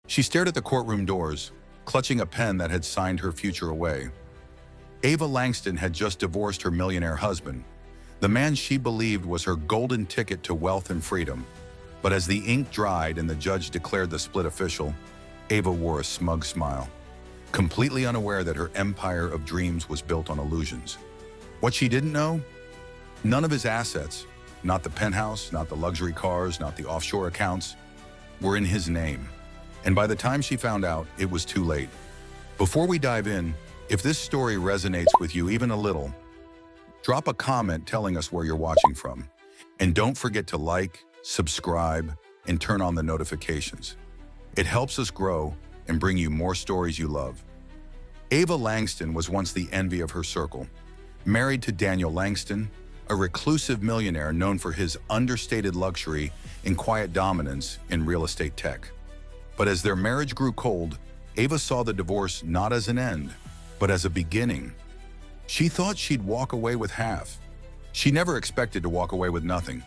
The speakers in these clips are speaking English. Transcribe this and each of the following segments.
She stared at the courtroom doors, clutching a pen that had signed her future away. Ava Langston had just divorced her millionaire husband, the man she believed was her golden ticket to wealth and freedom. But as the ink dried and the judge declared the split official, Ava wore a smug smile, completely unaware that her empire of dreams was built on illusions. What she didn't know? None of his assets, not the penthouse, not the luxury cars, not the offshore accounts, were in his name. And by the time she found out, it was too late. Before we dive in, if this story resonates with you even a little, drop a comment telling us where you're watching from. And don't forget to like, subscribe, and turn on the notifications. It helps us grow and bring you more stories you love. Ava Langston was once the envy of her circle, married to Daniel Langston, a reclusive millionaire known for his understated luxury and quiet dominance in real estate tech. But as their marriage grew cold, Ava saw the divorce not as an end, but as a beginning. She thought she'd walk away with half. She never expected to walk away with nothing.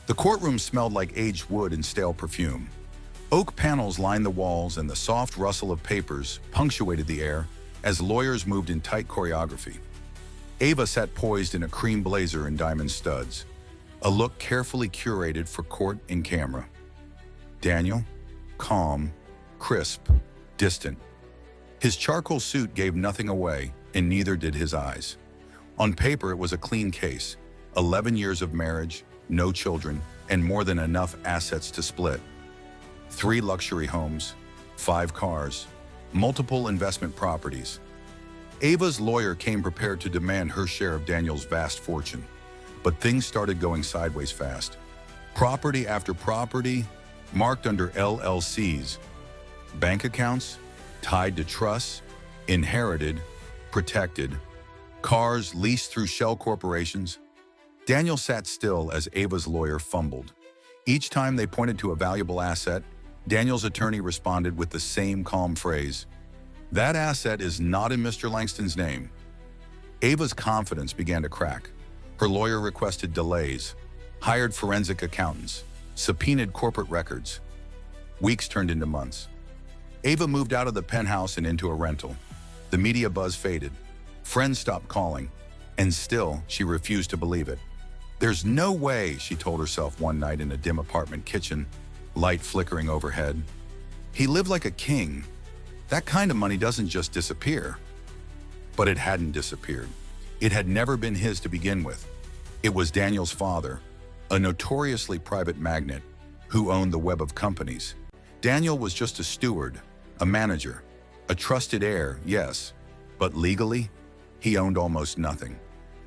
The courtroom smelled like aged wood and stale perfume. Oak panels lined the walls and the soft rustle of papers punctuated the air as lawyers moved in tight choreography. Ava sat poised in a cream blazer and diamond studs, a look carefully curated for court and camera. Daniel, calm, crisp, distant. His charcoal suit gave nothing away, and neither did his eyes. On paper, it was a clean case. 11 years of marriage, no children, and more than enough assets to split. 3 luxury homes, 5 cars, multiple investment properties. Ava's lawyer came prepared to demand her share of Daniel's vast fortune. But things started going sideways fast. Property after property, marked under LLCs. Bank accounts, tied to trusts, inherited, protected. Cars leased through shell corporations. Daniel sat still as Ava's lawyer fumbled. Each time they pointed to a valuable asset, Daniel's attorney responded with the same calm phrase, "That asset is not in Mr. Langston's name." Ava's confidence began to crack. Her lawyer requested delays, hired forensic accountants, subpoenaed corporate records. Weeks turned into months. Ava moved out of the penthouse and into a rental. The media buzz faded. Friends stopped calling, and still she refused to believe it. "There's no way," she told herself one night in a dim apartment kitchen, light flickering overhead. "He lived like a king. That kind of money doesn't just disappear." But it hadn't disappeared. It had never been his to begin with. It was Daniel's father, a notoriously private magnate who owned the web of companies. Daniel was just a steward, a manager, a trusted heir, yes, but legally, he owned almost nothing.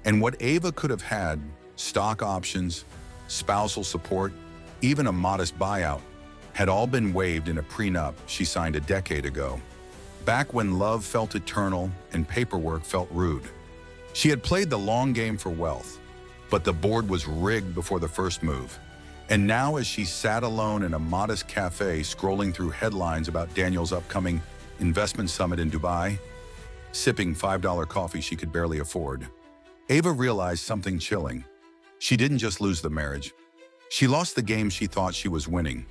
And what Ava could have had, stock options, spousal support, even a modest buyout, had all been waived in a prenup she signed a decade ago, back when love felt eternal and paperwork felt rude. She had played the long game for wealth, but the board was rigged before the first move. And now as she sat alone in a modest cafe scrolling through headlines about Daniel's upcoming investment summit in Dubai, sipping $5 coffee she could barely afford, Ava realized something chilling. She didn't just lose the marriage. She lost the game she thought she was winning.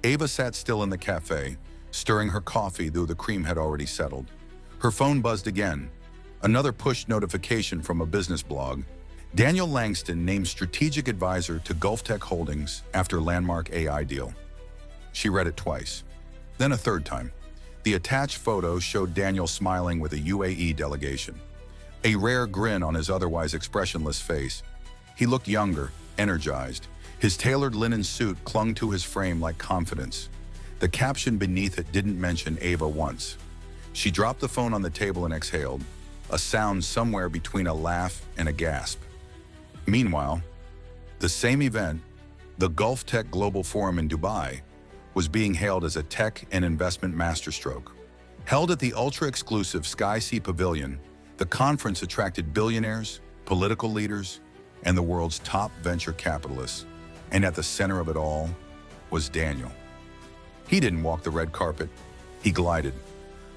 Ava sat still in the cafe, stirring her coffee though the cream had already settled. Her phone buzzed again. Another push notification from a business blog. Daniel Langston named strategic advisor to Gulf Tech Holdings after landmark AI deal. She read it twice, then a third time. The attached photo showed Daniel smiling with a UAE delegation, a rare grin on his otherwise expressionless face. He looked younger, energized. His tailored linen suit clung to his frame like confidence. The caption beneath it didn't mention Ava once. She dropped the phone on the table and exhaled, a sound somewhere between a laugh and a gasp. Meanwhile, the same event, the Gulf Tech Global Forum in Dubai, was being hailed as a tech and investment masterstroke. Held at the ultra-exclusive Sky Sea Pavilion, the conference attracted billionaires, political leaders, and the world's top venture capitalists. And at the center of it all was Daniel. He didn't walk the red carpet, he glided.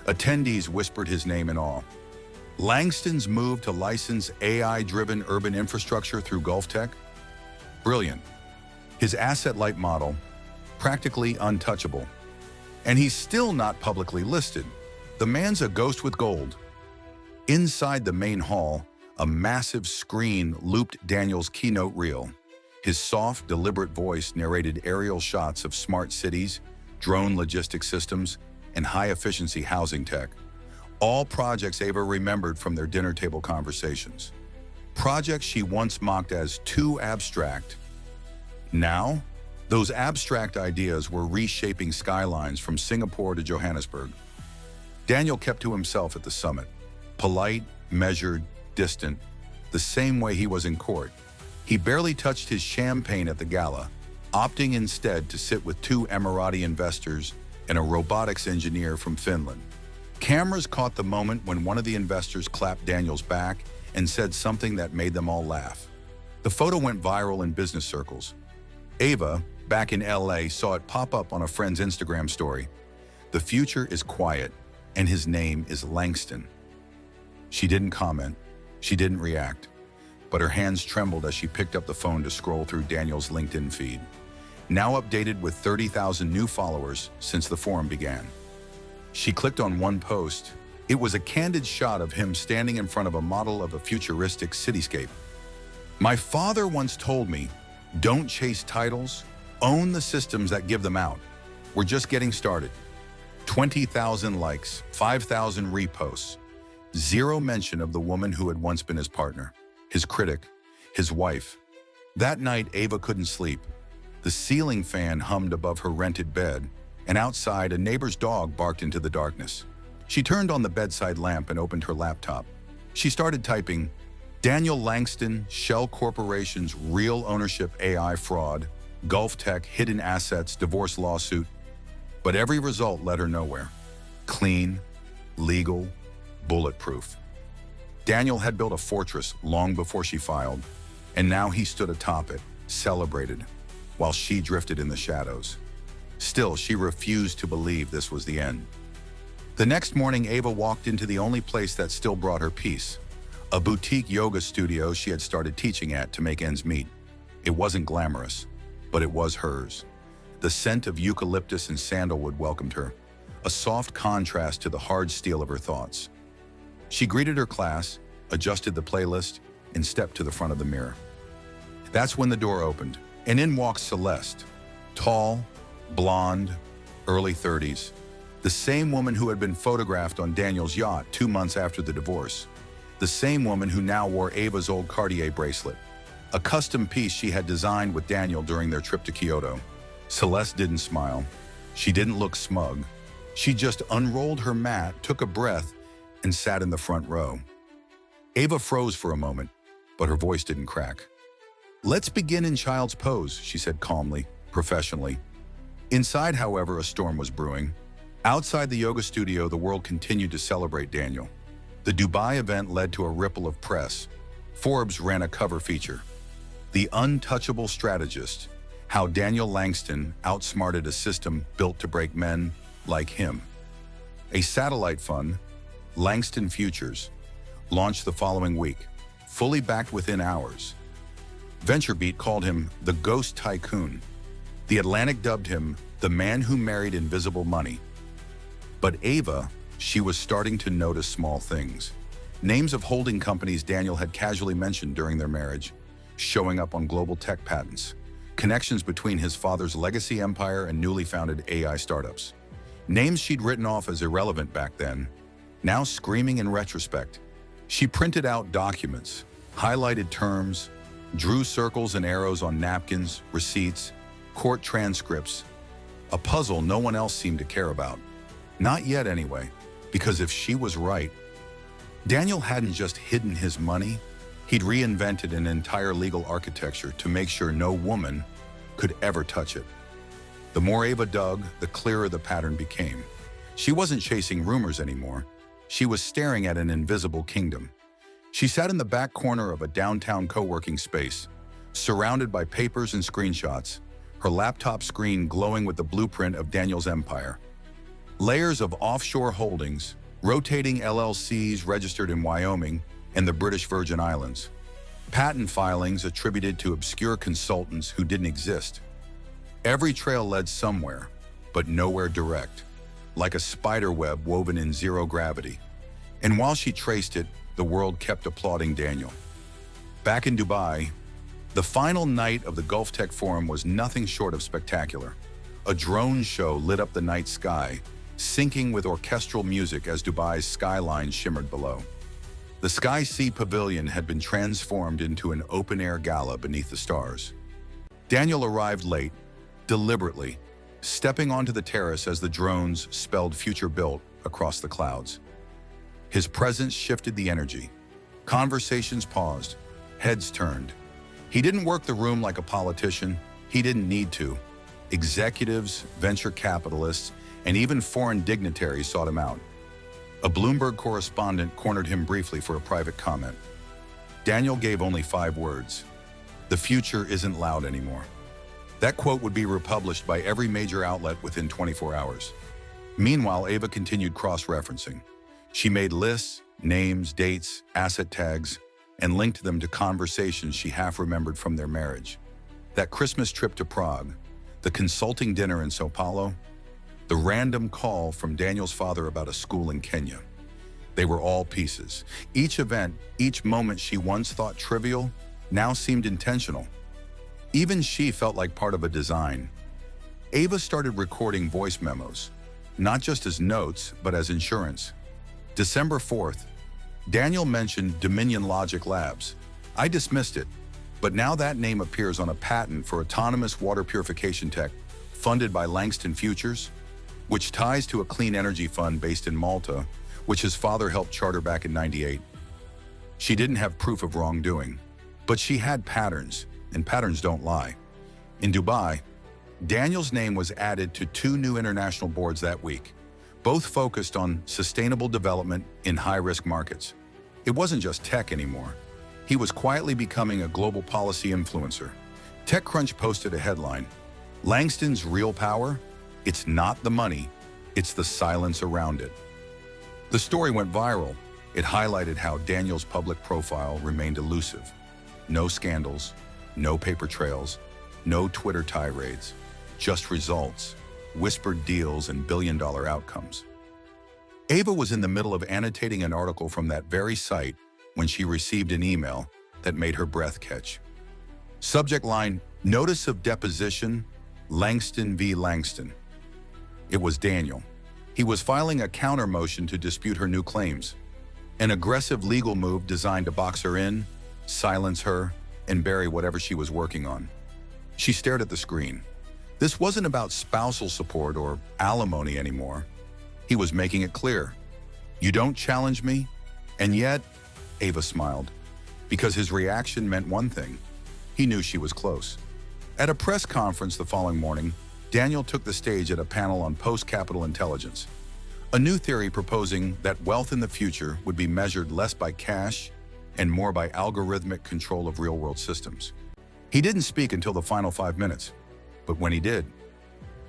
Attendees whispered his name in awe. Langston's move to license AI-driven urban infrastructure through Gulf Tech? Brilliant. His asset-light model, practically untouchable. And he's still not publicly listed. The man's a ghost with gold. Inside the main hall, a massive screen looped Daniel's keynote reel. His soft, deliberate voice narrated aerial shots of smart cities, drone logistics systems, and high-efficiency housing tech. All projects Ava remembered from their dinner table conversations. Projects she once mocked as too abstract. Now, those abstract ideas were reshaping skylines from Singapore to Johannesburg. Daniel kept to himself at the summit, polite, measured, distant, the same way he was in court. He barely touched his champagne at the gala, opting instead to sit with two Emirati investors and a robotics engineer from Finland. Cameras caught the moment when one of the investors clapped Daniel's back and said something that made them all laugh. The photo went viral in business circles. Ava, back in LA, saw it pop up on a friend's Instagram story. The future is quiet, and his name is Langston. She didn't comment. She didn't react. But her hands trembled as she picked up the phone to scroll through Daniel's LinkedIn feed, now updated with 30,000 new followers since the forum began. She clicked on one post. It was a candid shot of him standing in front of a model of a futuristic cityscape. My father once told me, don't chase titles, own the systems that give them out. We're just getting started. 20,000 likes, 5,000 reposts. Zero mention of the woman who had once been his partner, his critic, his wife. That night, Ava couldn't sleep. The ceiling fan hummed above her rented bed, and outside, a neighbor's dog barked into the darkness. She turned on the bedside lamp and opened her laptop. She started typing, Daniel Langston, Shell Corporation's real ownership AI fraud, Gulf Tech, hidden assets, divorce lawsuit. But every result led her nowhere. Clean, legal, bulletproof. Daniel had built a fortress long before she filed, and now he stood atop it, celebrated, while she drifted in the shadows. Still, she refused to believe this was the end. The next morning, Ava walked into the only place that still brought her peace, a boutique yoga studio she had started teaching at to make ends meet. It wasn't glamorous, but it was hers. The scent of eucalyptus and sandalwood welcomed her, a soft contrast to the hard steel of her thoughts. She greeted her class, adjusted the playlist, and stepped to the front of the mirror. That's when the door opened, and in walked Celeste, tall, blonde, early 30s, the same woman who had been photographed on Daniel's yacht 2 months after the divorce, the same woman who now wore Ava's old Cartier bracelet, a custom piece she had designed with Daniel during their trip to Kyoto. Celeste didn't smile. She didn't look smug. She just unrolled her mat, took a breath, and sat in the front row. Ava froze for a moment, but her voice didn't crack. Let's begin in child's pose, she said calmly, professionally. Inside, however, a storm was brewing. Outside the yoga studio, the world continued to celebrate Daniel. The Dubai event led to a ripple of press. Forbes ran a cover feature. The Untouchable Strategist, how Daniel Langston outsmarted a system built to break men like him. A satellite fund, Langston Futures, launched the following week, fully backed within hours. VentureBeat called him the Ghost Tycoon. The Atlantic dubbed him the man who married invisible money. But Ava, she was starting to notice small things. Names of holding companies Daniel had casually mentioned during their marriage, showing up on global tech patents. Connections between his father's legacy empire and newly founded AI startups. Names she'd written off as irrelevant back then, now screaming in retrospect. She printed out documents, highlighted terms, drew circles and arrows on napkins, receipts, court transcripts, a puzzle no one else seemed to care about. Not yet anyway, because if she was right, Daniel hadn't just hidden his money, he'd reinvented an entire legal architecture to make sure no woman could ever touch it. The more Ava dug, the clearer the pattern became. She wasn't chasing rumors anymore. She was staring at an invisible kingdom. She sat in the back corner of a downtown co-working space, surrounded by papers and screenshots, her laptop screen glowing with the blueprint of Daniel's empire. Layers of offshore holdings, rotating LLCs registered in Wyoming and the British Virgin Islands. Patent filings attributed to obscure consultants who didn't exist. Every trail led somewhere, but nowhere direct. like a spider web woven in zero gravity. And while she traced it, the world kept applauding Daniel. Back in Dubai, the final night of the Gulf Tech Forum was nothing short of spectacular. A drone show lit up the night sky, syncing with orchestral music as Dubai's skyline shimmered below. The Sky Sea Pavilion had been transformed into an open-air gala beneath the stars. Daniel arrived late, deliberately, stepping onto the terrace as the drones spelled "Future Built" across the clouds. His presence shifted the energy. Conversations paused, heads turned. He didn't work the room like a politician. He didn't need to. Executives, venture capitalists, and even foreign dignitaries sought him out. A Bloomberg correspondent cornered him briefly for a private comment. Daniel gave only 5 words. "The future isn't loud anymore." That quote would be republished by every major outlet within 24 hours. Meanwhile, Ava continued cross-referencing. She made lists, names, dates, asset tags, and linked them to conversations she half-remembered from their marriage. That Christmas trip to Prague, the consulting dinner in Sao Paulo, the random call from Daniel's father about a school in Kenya. They were all pieces. Each event, each moment she once thought trivial, now seemed intentional. Even she felt like part of a design. Ava started recording voice memos, not just as notes, but as insurance. December 4th, Daniel mentioned Dominion Logic Labs. I dismissed it, but now that name appears on a patent for autonomous water purification tech funded by Langston Futures, which ties to a clean energy fund based in Malta, which his father helped charter back in '98. She didn't have proof of wrongdoing, but she had patterns, and patterns don't lie. In Dubai, Daniel's name was added to 2 new international boards that week, both focused on sustainable development in high-risk markets. It wasn't just tech anymore. He was quietly becoming a global policy influencer. TechCrunch posted a headline, "Langston's real power? It's not the money, it's the silence around it." The story went viral. It highlighted how Daniel's public profile remained elusive. No scandals, no paper trails, no Twitter tirades, just results, whispered deals, and billion-dollar outcomes. Ava was in the middle of annotating an article from that very site when she received an email that made her breath catch. Subject line, "Notice of deposition, Langston v. Langston." It was Daniel. He was filing a counter motion to dispute her new claims, an aggressive legal move designed to box her in, silence her, and bury whatever she was working on. She stared at the screen. This wasn't about spousal support or alimony anymore. He was making it clear. "You don't challenge me?" And yet, Ava smiled, because his reaction meant one thing. He knew she was close. At a press conference the following morning, Daniel took the stage at a panel on post-capital intelligence, a new theory proposing that wealth in the future would be measured less by cash and more by algorithmic control of real-world systems. He didn't speak until the final 5 minutes, but when he did,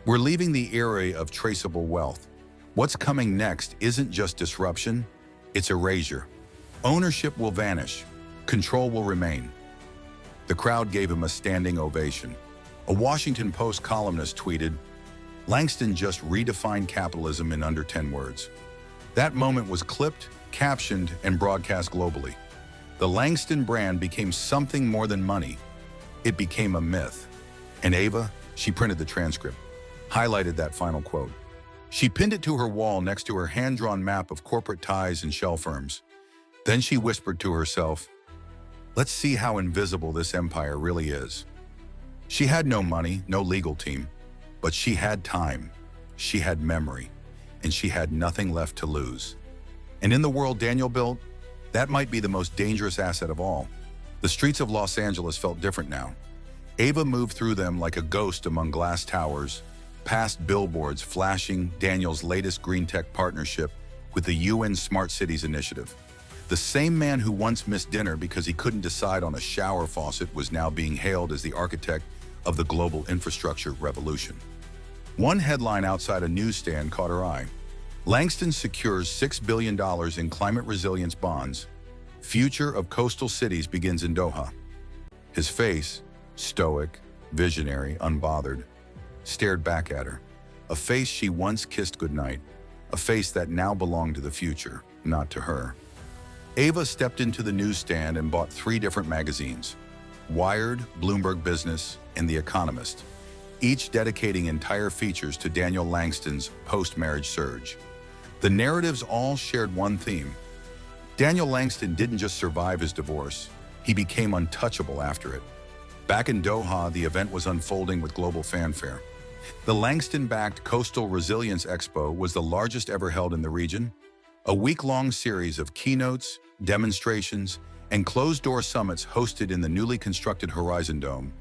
"We're leaving the era of traceable wealth. What's coming next isn't just disruption, it's erasure. Ownership will vanish, control will remain." The crowd gave him a standing ovation. A Washington Post columnist tweeted, "Langston just redefined capitalism in under 10 words." That moment was clipped, captioned, and broadcast globally. The Langston brand became something more than money. It became a myth. And Ava, she printed the transcript, highlighted that final quote. She pinned it to her wall next to her hand-drawn map of corporate ties and shell firms. Then she whispered to herself, "Let's see how invisible this empire really is." She had no money, no legal team, but she had time, she had memory, and she had nothing left to lose. And in the world Daniel built, that might be the most dangerous asset of all. The streets of Los Angeles felt different now. Ava moved through them like a ghost among glass towers, past billboards flashing Daniel's latest green tech partnership with the UN Smart Cities Initiative. The same man who once missed dinner because he couldn't decide on a shower faucet was now being hailed as the architect of the global infrastructure revolution. One headline outside a newsstand caught her eye. Langston secures $6 billion in climate resilience bonds. Future of coastal cities begins in Doha. His face, stoic, visionary, unbothered, stared back at her, a face she once kissed goodnight. a face that now belonged to the future, not to her. Ava stepped into the newsstand and bought 3 different magazines: Wired, Bloomberg Business, and The Economist, each dedicating entire features to Daniel Langston's post-marriage surge. The narratives all shared one theme. Daniel Langston didn't just survive his divorce, he became untouchable after it. Back in Doha, the event was unfolding with global fanfare. The Langston-backed Coastal Resilience Expo was the largest ever held in the region, a week-long series of keynotes, demonstrations, and closed-door summits hosted in the newly constructed Horizon Dome,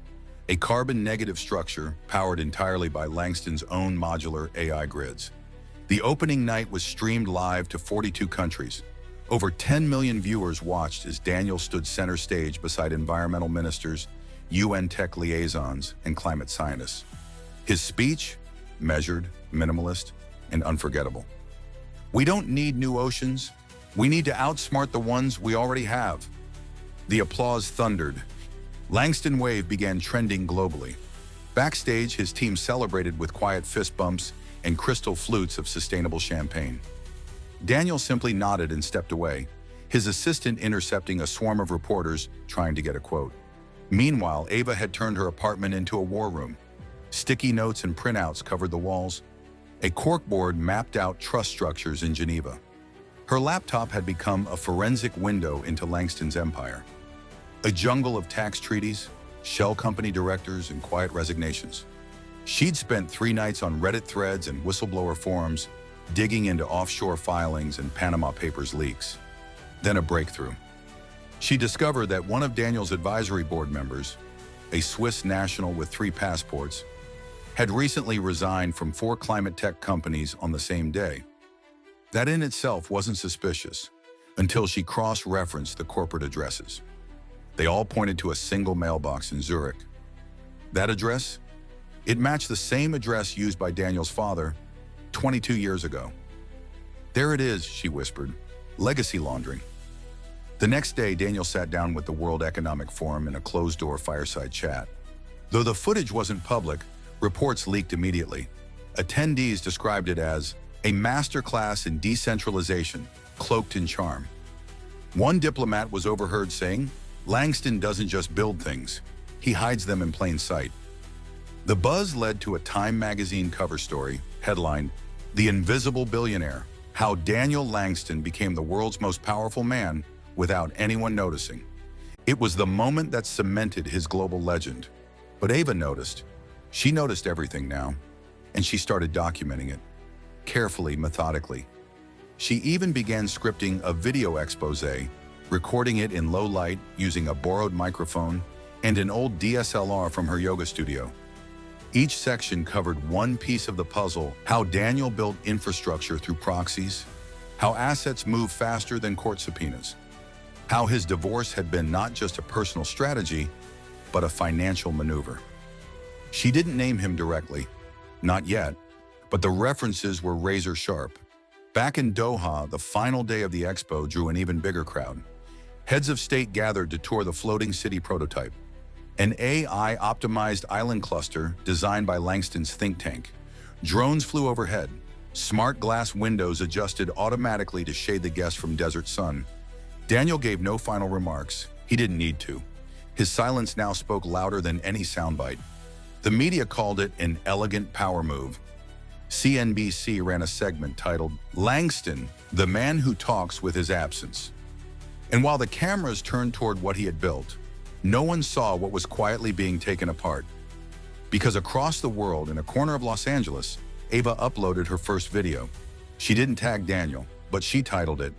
a carbon-negative structure powered entirely by Langston's own modular AI grids. The opening night was streamed live to 42 countries. Over 10 million viewers watched as Daniel stood center stage beside environmental ministers, UN tech liaisons, and climate scientists. His speech, measured, minimalist, and unforgettable. "We don't need new oceans. We need to outsmart the ones we already have." The applause thundered. Langston Wave began trending globally. Backstage, his team celebrated with quiet fist bumps and crystal flutes of sustainable champagne. Daniel simply nodded and stepped away, his assistant intercepting a swarm of reporters trying to get a quote. Meanwhile, Ava had turned her apartment into a war room. Sticky notes and printouts covered the walls. A corkboard mapped out trust structures in Geneva. Her laptop had become a forensic window into Langston's empire. A jungle of tax treaties, shell company directors, and quiet resignations. She'd spent 3 nights on Reddit threads and whistleblower forums, digging into offshore filings and Panama Papers leaks. Then a breakthrough. She discovered that one of Daniel's advisory board members, a Swiss national with 3 passports, had recently resigned from 4 climate tech companies on the same day. That in itself wasn't suspicious until she cross-referenced the corporate addresses. They all pointed to a single mailbox in Zurich. That address? It matched the same address used by Daniel's father 22 years ago. "There it is," she whispered. "Legacy laundering." The next day, Daniel sat down with the World Economic Forum in a closed-door fireside chat. Though the footage wasn't public, reports leaked immediately. Attendees described it as a masterclass in decentralization, cloaked in charm. One diplomat was overheard saying, "Langston doesn't just build things, he hides them in plain sight." The buzz led to a Time magazine cover story, headlined, "The Invisible Billionaire: How Daniel Langston Became the World's Most Powerful Man Without Anyone Noticing." It was the moment that cemented his global legend. But Ava noticed. She noticed everything now, and she started documenting it, carefully, methodically. She even began scripting a video expose, recording it in low light using a borrowed microphone and an old DSLR from her yoga studio. Each section covered one piece of the puzzle: how Daniel built infrastructure through proxies, how assets move faster than court subpoenas, how his divorce had been not just a personal strategy, but a financial maneuver. She didn't name him directly, not yet, but the references were razor sharp. Back in Doha, the final day of the expo drew an even bigger crowd. Heads of state gathered to tour the floating city prototype, an AI-optimized island cluster designed by Langston's think tank. Drones flew overhead. Smart glass windows adjusted automatically to shade the guests from desert sun. Daniel gave no final remarks. He didn't need to. His silence now spoke louder than any soundbite. The media called it an elegant power move. CNBC ran a segment titled, "Langston, the Man Who Talks with His Absence." And while the cameras turned toward what he had built, no one saw what was quietly being taken apart. Because across the world, in a corner of Los Angeles, Ava uploaded her first video. She didn't tag Daniel, but she titled it,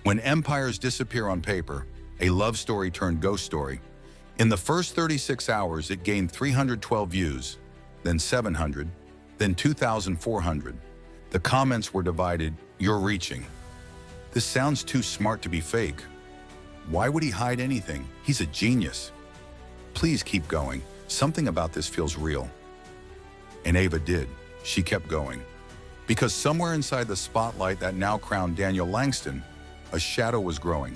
"When Empires Disappear on Paper, a Love Story Turned Ghost Story." In the first 36 hours, it gained 312 views, then 700, then 2,400. The comments were divided. "You're reaching. This sounds too smart to be fake. Why would he hide anything? He's a genius. Please keep going. Something about this feels real." And Ava did. She kept going. Because somewhere inside the spotlight that now crowned Daniel Langston, a shadow was growing.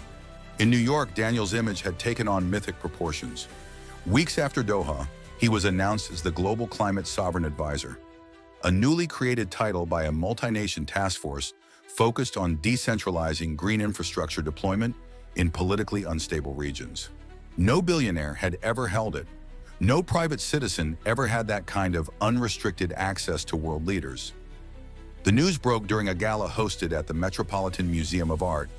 In New York, Daniel's image had taken on mythic proportions. Weeks after Doha, he was announced as the Global Climate Sovereign Advisor. a newly created title by a multinational task force focused on decentralizing green infrastructure deployment in politically unstable regions. No billionaire had ever held it. No private citizen ever had that kind of unrestricted access to world leaders. The news broke during a gala hosted at the Metropolitan Museum of Art,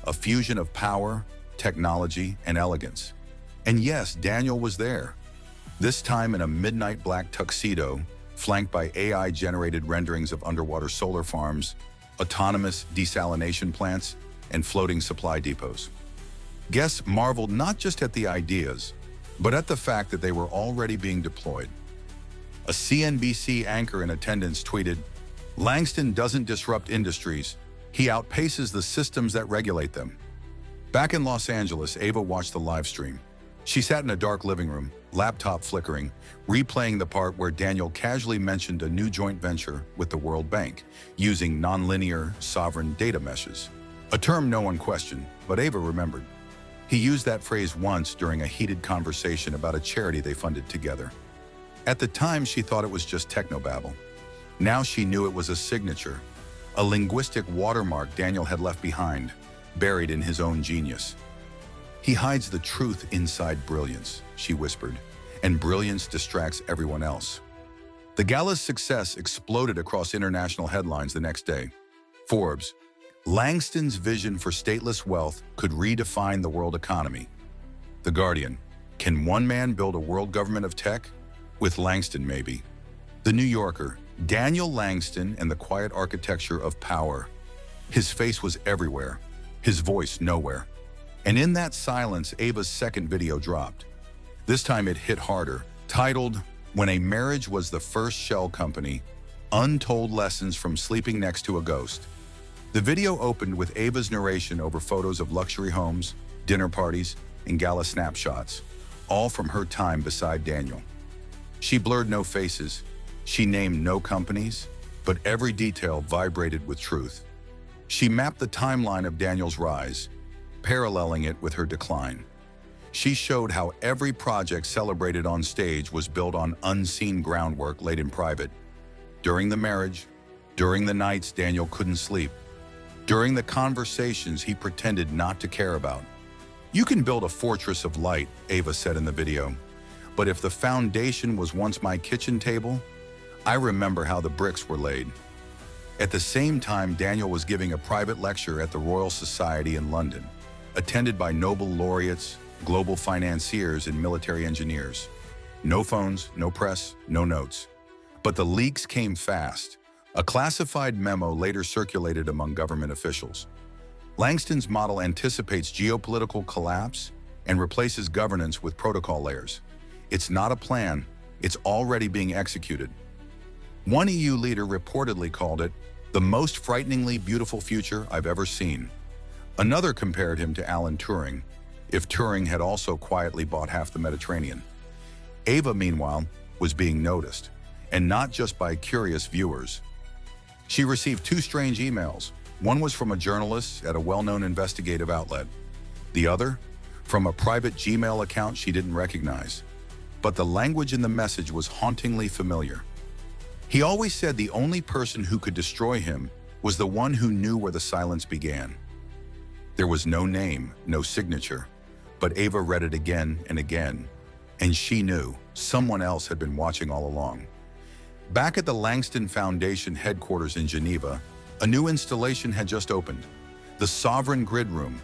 a fusion of power, technology, and elegance. And yes, Daniel was there, this time in a midnight black tuxedo, flanked by AI-generated renderings of underwater solar farms, autonomous desalination plants, and floating supply depots. Guests marveled not just at the ideas, but at the fact that they were already being deployed. A CNBC anchor in attendance tweeted, "Langston doesn't disrupt industries, he outpaces the systems that regulate them." Back in Los Angeles, Ava watched the live stream. She sat in a dark living room, laptop flickering, replaying the part where Daniel casually mentioned a new joint venture with the World Bank, using nonlinear, sovereign data meshes. A term no one questioned, but Ava remembered. He used that phrase once during a heated conversation about a charity they funded together. At the time, she thought it was just technobabble. Now she knew it was a signature, a linguistic watermark Daniel had left behind, buried in his own genius. "He hides the truth inside brilliance," she whispered, "and brilliance distracts everyone else." The gala's success exploded across international headlines the next day. Forbes, Langston's vision for stateless wealth could redefine the world economy. The Guardian, can one man build a world government of tech? With Langston, maybe. The New Yorker, Daniel Langston and the quiet architecture of power. His face was everywhere, his voice nowhere. And in that silence, Ava's second video dropped. This time it hit harder, titled, "When a Marriage Was the First Shell Company, Untold Lessons from Sleeping Next to a Ghost." The video opened with Ava's narration over photos of luxury homes, dinner parties, and gala snapshots, all from her time beside Daniel. She blurred no faces, she named no companies, but every detail vibrated with truth. She mapped the timeline of Daniel's rise, paralleling it with her decline. She showed how every project celebrated on stage was built on unseen groundwork laid in private. During the marriage, during the nights Daniel couldn't sleep, during the conversations he pretended not to care about. "You can build a fortress of light," Ava said in the video, "but if the foundation was once my kitchen table, I remember how the bricks were laid." At the same time, Daniel was giving a private lecture at the Royal Society in London, attended by Nobel laureates, global financiers, and military engineers. No phones, no press, no notes. But the leaks came fast. A classified memo later circulated among government officials. Langston's model anticipates geopolitical collapse and replaces governance with protocol layers. It's not a plan, it's already being executed. One EU leader reportedly called it the most frighteningly beautiful future I've ever seen. Another compared him to Alan Turing, if Turing had also quietly bought half the Mediterranean. Ava, meanwhile, was being noticed, and not just by curious viewers. She received two strange emails. One was from a journalist at a well-known investigative outlet. The other, from a private Gmail account she didn't recognize. But the language in the message was hauntingly familiar. He always said the only person who could destroy him was the one who knew where the silence began. There was no name, no signature, but Ava read it again and again, and she knew someone else had been watching all along. Back at the Langston Foundation headquarters in Geneva, a new installation had just opened, the Sovereign Grid Room,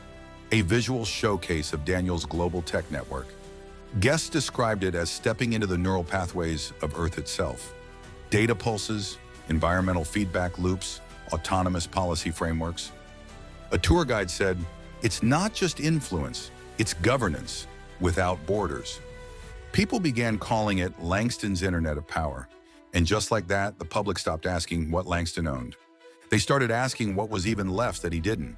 a visual showcase of Daniel's global tech network. Guests described it as stepping into the neural pathways of Earth itself. Data pulses, environmental feedback loops, autonomous policy frameworks. A tour guide said, "It's not just influence, it's governance without borders." People began calling it Langston's Internet of Power. And just like that, the public stopped asking what Langston owned. They started asking what was even left that he didn't.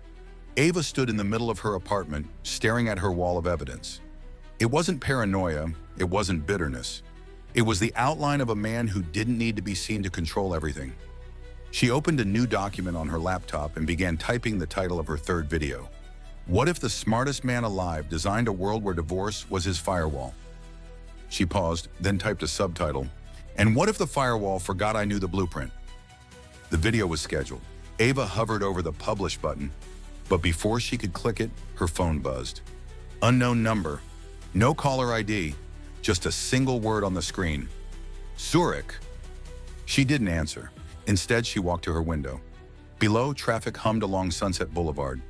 Ava stood in the middle of her apartment, staring at her wall of evidence. It wasn't paranoia, it wasn't bitterness. It was the outline of a man who didn't need to be seen to control everything. She opened a new document on her laptop and began typing the title of her third video. What if the smartest man alive designed a world where divorce was his firewall? She paused, then typed a subtitle, And what if the firewall forgot I knew the blueprint? The video was scheduled. Ava hovered over the publish button, but before she could click it, her phone buzzed. Unknown number. No caller ID. Just a single word on the screen. Zurich. She didn't answer. Instead, she walked to her window. Below, traffic hummed along Sunset Boulevard.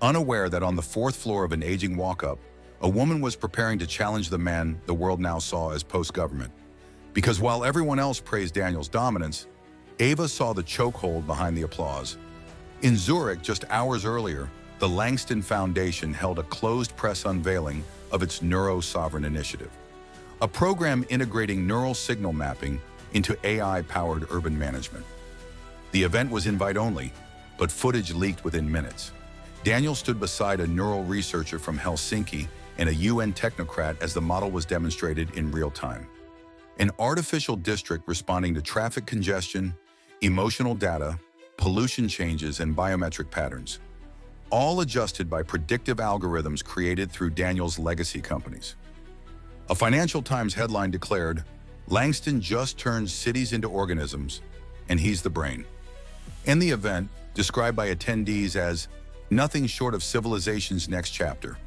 Unaware that on the fourth floor of an aging walk-up, a woman was preparing to challenge the man the world now saw as post-government. Because while everyone else praised Daniel's dominance, Ava saw the chokehold behind the applause. In Zurich, just hours earlier, the Langston Foundation held a closed-press unveiling of its Neuro-Sovereign Initiative, a program integrating neural signal mapping into AI-powered urban management. The event was invite-only, but footage leaked within minutes. Daniel stood beside a neural researcher from Helsinki and a UN technocrat as the model was demonstrated in real time. An artificial district responding to traffic congestion, emotional data, pollution changes, and biometric patterns, all adjusted by predictive algorithms created through Daniel's legacy companies. A Financial Times headline declared, "Langston just turns cities into organisms, and he's the brain." And the event, described by attendees as nothing short of civilization's next chapter.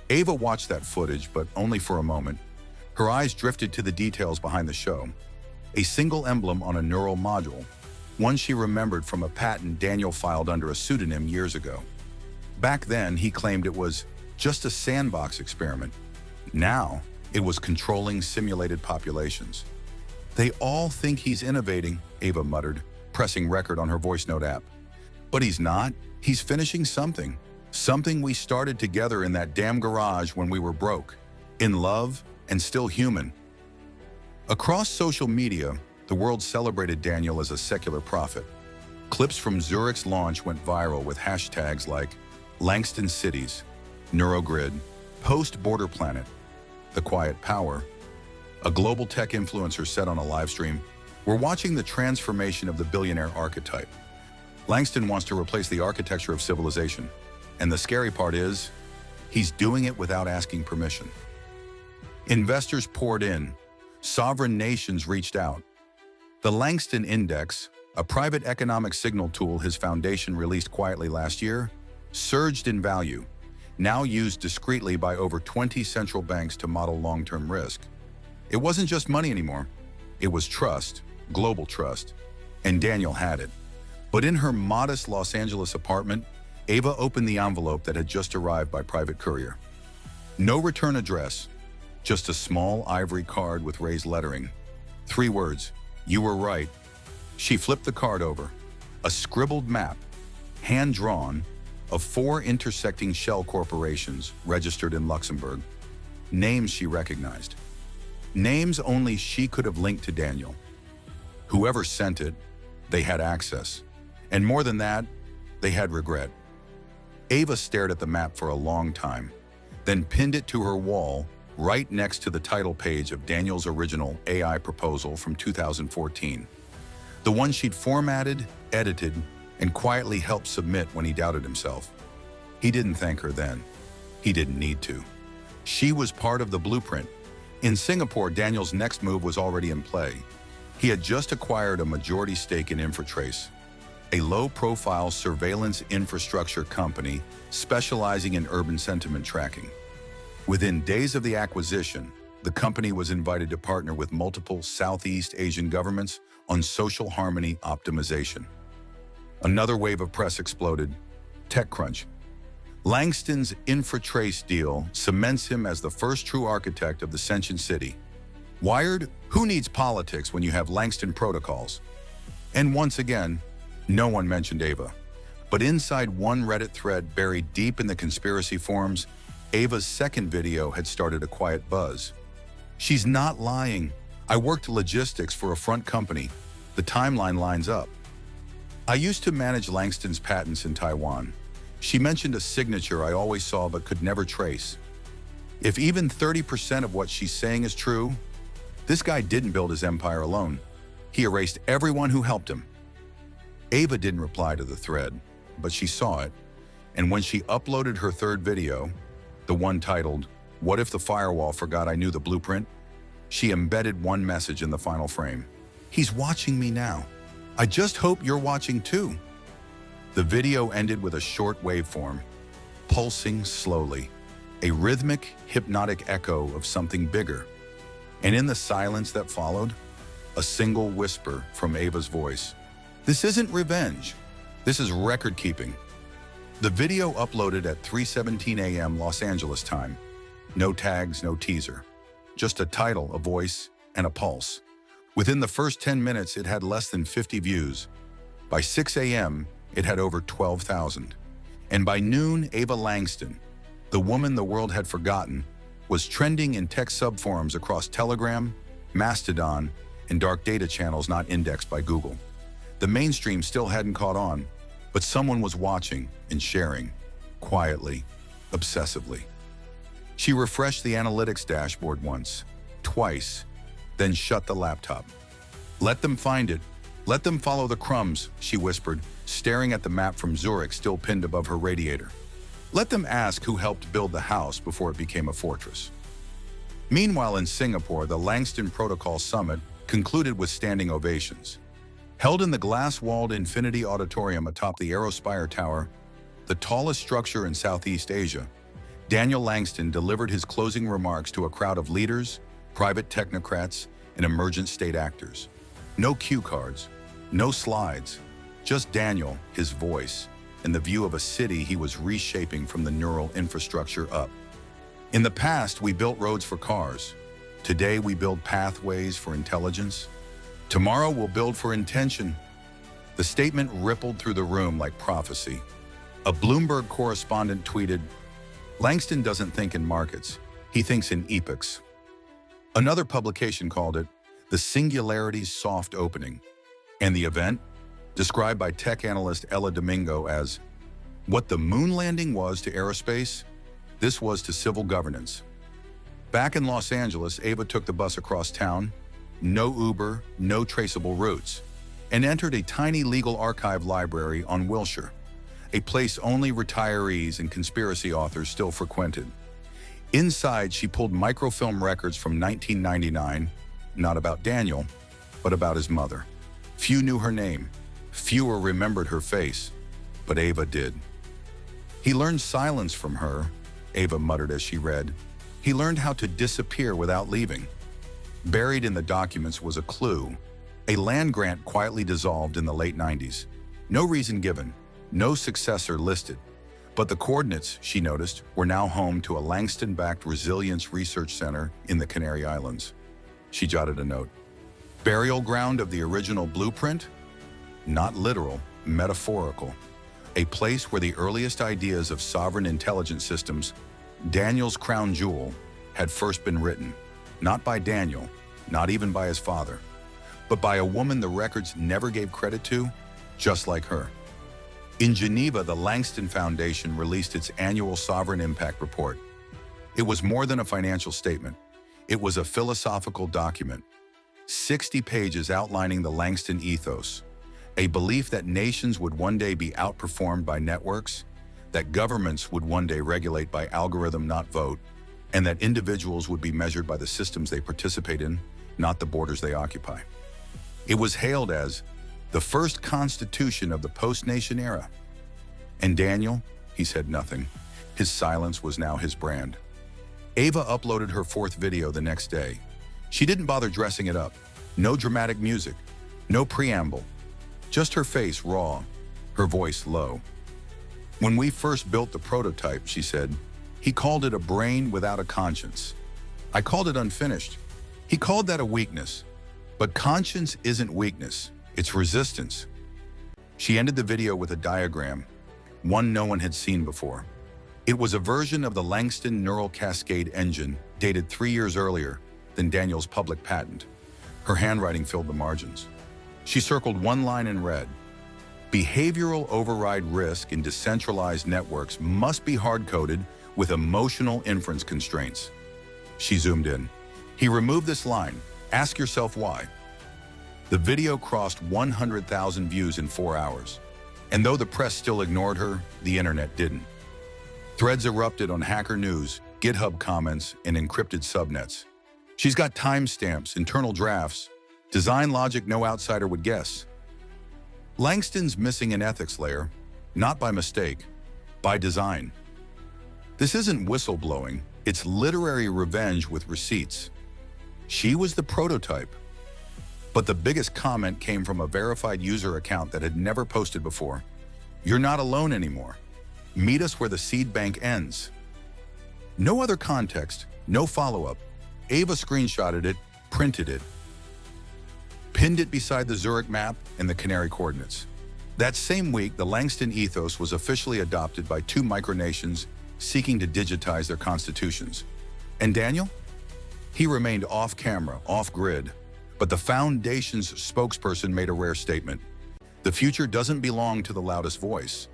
Ava watched that footage, but only for a moment. Her eyes drifted to the details behind the show. A single emblem on a neural module, one she remembered from a patent Daniel filed under a pseudonym years ago. Back then, he claimed it was just a sandbox experiment. Now, it was controlling simulated populations. "They all think he's innovating," Ava muttered, pressing record on her voice note app. "But he's not. He's finishing something. Something we started together in that damn garage when we were broke, in love, and still human." Across social media, the world celebrated Daniel as a secular prophet. Clips from Zurich's launch went viral with hashtags like Langston Cities, Neurogrid, Post-Border Planet, The Quiet Power. A global tech influencer said on a live stream, "We're watching the transformation of the billionaire archetype. Langston wants to replace the architecture of civilization. And the scary part is, he's doing it without asking permission." Investors poured in. Sovereign nations reached out. The Langston Index, a private economic signal tool his foundation released quietly last year, surged in value, now used discreetly by over 20 central banks to model long-term risk. It wasn't just money anymore. It was trust, global trust, and Daniel had it. But in her modest Los Angeles apartment, Ava opened the envelope that had just arrived by private courier. No return address, just a small ivory card with raised lettering. 3 words, "You were right." She flipped the card over. A scribbled map, hand-drawn, of 4 intersecting shell corporations registered in Luxembourg. Names she recognized. Names only she could have linked to Daniel. Whoever sent it, they had access. And more than that, they had regret. Ava stared at the map for a long time, then pinned it to her wall right next to the title page of Daniel's original AI proposal from 2014. The one she'd formatted, edited, and quietly helped submit when he doubted himself. He didn't thank her then. He didn't need to. She was part of the blueprint. In Singapore, Daniel's next move was already in play. He had just acquired a majority stake in InfraTrace, a low-profile surveillance infrastructure company specializing in urban sentiment tracking. Within days of the acquisition, the company was invited to partner with multiple Southeast Asian governments on social harmony optimization. Another wave of press exploded. TechCrunch. Langston's InfraTrace deal cements him as the first true architect of the sentient city. Wired, who needs politics when you have Langston protocols? And once again, no one mentioned Ava. But inside one Reddit thread buried deep in the conspiracy forums, Ava's second video had started a quiet buzz. "She's not lying. I worked logistics for a front company. The timeline lines up. I used to manage Langston's patents in Taiwan. She mentioned a signature I always saw but could never trace. If even 30% of what she's saying is true, this guy didn't build his empire alone. He erased everyone who helped him." Ava didn't reply to the thread, but she saw it, and when she uploaded her third video, the one titled, "What if the firewall forgot I knew the blueprint?" She embedded one message in the final frame. "He's watching me now. I just hope you're watching too." The video ended with a short waveform, pulsing slowly, a rhythmic, hypnotic echo of something bigger. And in the silence that followed, a single whisper from Ava's voice. "This isn't revenge. This is record-keeping." The video uploaded at 3:17 a.m. Los Angeles time. No tags, no teaser. Just a title, a voice, and a pulse. Within the first 10 minutes, it had less than 50 views. By 6 a.m., it had over 12,000. And by noon, Ava Langston, the woman the world had forgotten, was trending in tech subforums across Telegram, Mastodon, and dark data channels not indexed by Google. The mainstream still hadn't caught on, but someone was watching and sharing, quietly, obsessively. She refreshed the analytics dashboard once, twice, then shut the laptop. "Let them find it. Let them follow the crumbs," she whispered, staring at the map from Zurich still pinned above her radiator. "Let them ask who helped build the house before it became a fortress." Meanwhile, in Singapore, the Langston Protocol Summit concluded with standing ovations. Held in the glass-walled Infinity Auditorium atop the Aerospire Tower, the tallest structure in Southeast Asia, Daniel Langston delivered his closing remarks to a crowd of leaders, private technocrats, and emergent state actors. No cue cards, no slides, just Daniel, his voice, and the view of a city he was reshaping from the neural infrastructure up. "In the past, we built roads for cars. Today, we build pathways for intelligence. Tomorrow, we'll build for intention." The statement rippled through the room like prophecy. A Bloomberg correspondent tweeted, "Langston doesn't think in markets, he thinks in epochs." Another publication called it the Singularity's soft opening. And the event, described by tech analyst Ella Domingo as what the moon landing was to aerospace, this was to civil governance. Back in Los Angeles, Ava took the bus across town, no Uber, no traceable routes, and entered a tiny legal archive library on Wilshire, a place only retirees and conspiracy authors still frequented. Inside, she pulled microfilm records from 1999, not about Daniel, but about his mother. Few knew her name, fewer remembered her face, but Ava did. "He learned silence from her," Ava muttered as she read. "He learned how to disappear without leaving." Buried in the documents was a clue, a land grant quietly dissolved in the late 90s. No reason given, no successor listed, but the coordinates, she noticed, were now home to a Langston-backed resilience research center in the Canary Islands. She jotted a note. Burial ground of the original blueprint? Not literal, metaphorical. A place where the earliest ideas of sovereign intelligence systems, Daniel's crown jewel, had first been written. Not by Daniel, not even by his father, but by a woman the records never gave credit to, just like her. In Geneva, the Langston Foundation released its annual Sovereign Impact Report. It was more than a financial statement. It was a philosophical document. 60 pages outlining the Langston ethos, a belief that nations would one day be outperformed by networks, that governments would one day regulate by algorithm, not vote, and that individuals would be measured by the systems they participate in, not the borders they occupy. It was hailed as the first constitution of the post-nation era. And Daniel, he said nothing. His silence was now his brand. Ava uploaded her fourth video the next day. She didn't bother dressing it up. No dramatic music, no preamble. Just her face raw, her voice low. "When we first built the prototype," she said, "he called it a brain without a conscience. I called it unfinished. He called that a weakness. But conscience isn't weakness, it's resistance." She ended the video with a diagram, one no one had seen before. It was a version of the Langston Neural Cascade engine, dated 3 years earlier than Daniel's public patent. Her handwriting filled the margins. She circled one line in red. "Behavioral override risk in decentralized networks must be hard-coded with emotional inference constraints." She zoomed in. "He removed this line. Ask yourself why." The video crossed 100,000 views in 4 hours. And though the press still ignored her, the internet didn't. Threads erupted on Hacker News, GitHub comments, and encrypted subnets. She's got timestamps, internal drafts, design logic no outsider would guess. Langston's missing an ethics layer, not by mistake, by design. This isn't whistleblowing, it's literary revenge with receipts. She was the prototype. But the biggest comment came from a verified user account that had never posted before. "You're not alone anymore. Meet us where the seed bank ends." No other context, no follow-up. Ava screenshotted it, printed it, pinned it beside the Zurich map and the Canary coordinates. That same week, the Langston ethos was officially adopted by 2 micronations seeking to digitize their constitutions. And Daniel? He remained off-camera, off-grid, but the Foundation's spokesperson made a rare statement. The future doesn't belong to the loudest voice.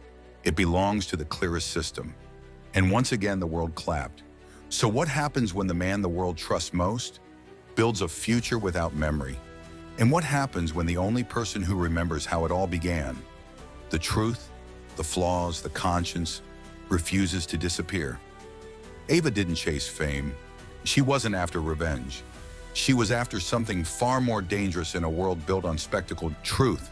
It belongs to the clearest system. And once again, the world clapped. So what happens when the man the world trusts most builds a future without memory? And what happens when the only person who remembers how it all began, the truth, the flaws, the conscience, refuses to disappear? Ava didn't chase fame. She wasn't after revenge. She was after something far more dangerous in a world built on spectacle: truth.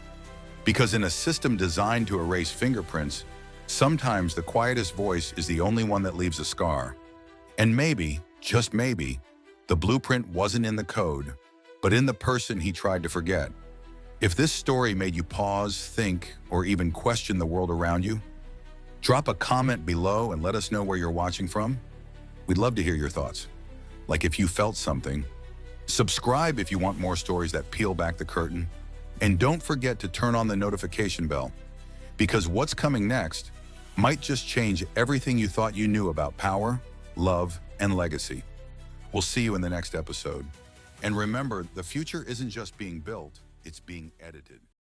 Because in a system designed to erase fingerprints, sometimes the quietest voice is the only one that leaves a scar. And maybe, just maybe, the blueprint wasn't in the code, but in the person he tried to forget. If this story made you pause, think, or even question the world around you, drop a comment below and let us know where you're watching from. We'd love to hear your thoughts. Like if you felt something. Subscribe if you want more stories that peel back the curtain. And don't forget to turn on the notification bell, because what's coming next might just change everything you thought you knew about power, love, and legacy. We'll see you in the next episode. And remember, the future isn't just being built, it's being edited.